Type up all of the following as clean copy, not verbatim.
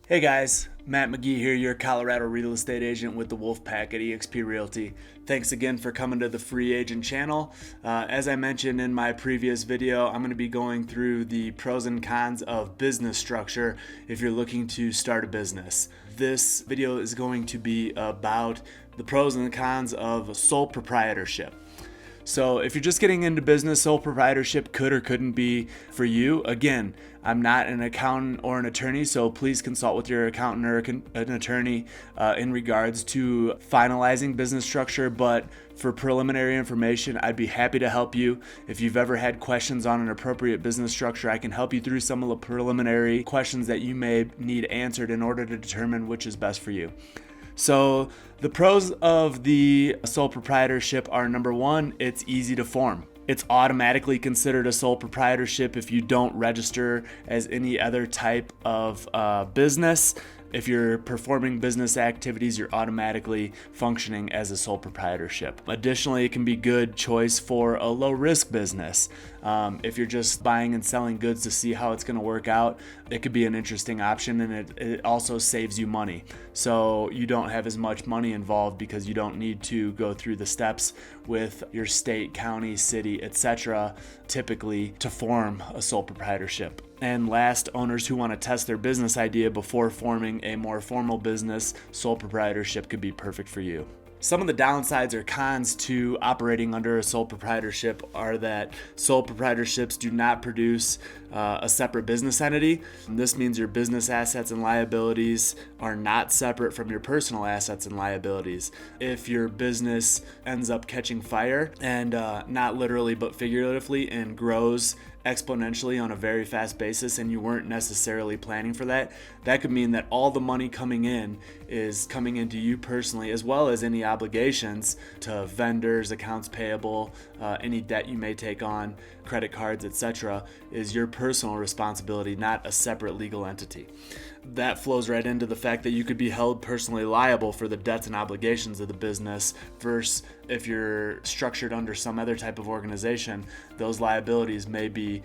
Hey guys, Matt McGee here, your Colorado real estate agent with the Wolfpack at eXp Realty. Thanks again for coming to the free agent channel. As I mentioned in my previous video, I'm going to be going through the pros and cons of business structure if you're looking to start a business. This video is going to be about the pros and the cons of sole proprietorship. So if you're just getting into business, sole proprietorship could or couldn't be for you. Again, I'm not an accountant or an attorney, so please consult with your accountant or an attorney in regards to finalizing business structure. But for preliminary information, I'd be happy to help you. If you've ever had questions on an appropriate business structure, I can help you through some of the preliminary questions that you may need answered in order to determine which is best for you. So the pros of the sole proprietorship are, number one, it's easy to form. It's automatically considered a sole proprietorship if you don't register as any other type of business. If you're performing business activities, you're automatically functioning as a sole proprietorship. Additionally, it can be a good choice for a low risk business. If you're just buying and selling goods to see how it's going to work out, it could be an interesting option, and it also saves you money. So you don't have as much money involved because you don't need to go through the steps with your state, county, city, etc. typically to form a sole proprietorship. And last, owners who want to test their business idea before forming a more formal business, sole proprietorship could be perfect for you. Some of the downsides or cons to operating under a sole proprietorship are that sole proprietorships do not produce a separate business entity. This means your business assets and liabilities are not separate from your personal assets and liabilities. If your business ends up catching fire, and not literally but figuratively, and grows exponentially on a very fast basis, and you weren't necessarily planning for that, that could mean that all the money coming in is coming into you personally, as well as any obligations to vendors, accounts payable, any debt you may take on, credit cards, etc., is your personal responsibility, not a separate legal entity. That flows right into the fact that you could be held personally liable for the debts and obligations of the business, versus if you're structured under some other type of organization, those liabilities may be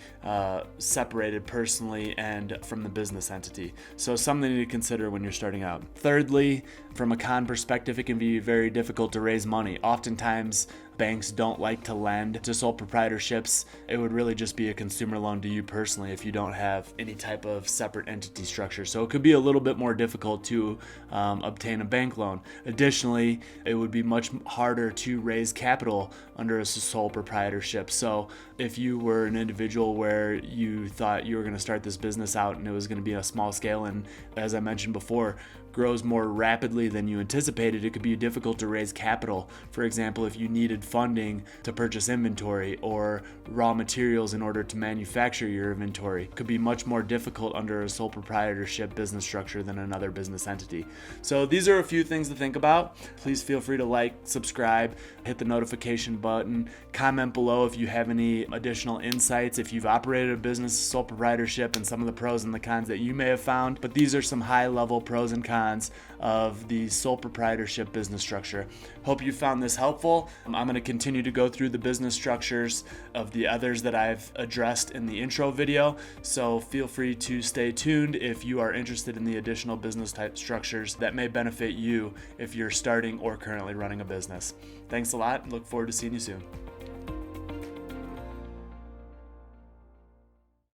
separated personally and from the business entity. So something to consider when you're starting out. Thirdly, from a con perspective, it can be very difficult to raise money. Oftentimes, banks don't like to lend to sole proprietorships. It would really just be a consumer loan to you personally if you don't have any type of separate entity structure. So it could be a little bit more difficult to obtain a bank loan. Additionally, it would be much harder to raise capital under a sole proprietorship. So if you were an individual where you thought you were going to start this business out and it was going to be a small scale, and as I mentioned before, grows more rapidly than you anticipated, it could be difficult to raise capital. For example, if you needed funding to purchase inventory or raw materials in order to manufacture your inventory, it could be much more difficult under a sole proprietorship business structure than another business entity. So these are a few things to think about. Please feel free to like, subscribe, hit the notification button, comment below if you have any additional insights, if you've operated a business sole proprietorship, and some of the pros and the cons that you may have found. But these are some high level pros and cons of the sole proprietorship business structure. Hope you found this helpful. I'm going to continue to go through the business structures of the others that I've addressed in the intro video, so feel free to stay tuned if you are interested in the additional business type structures that may benefit you if you're starting or currently running a business. Thanks a lot. Look forward to seeing you soon.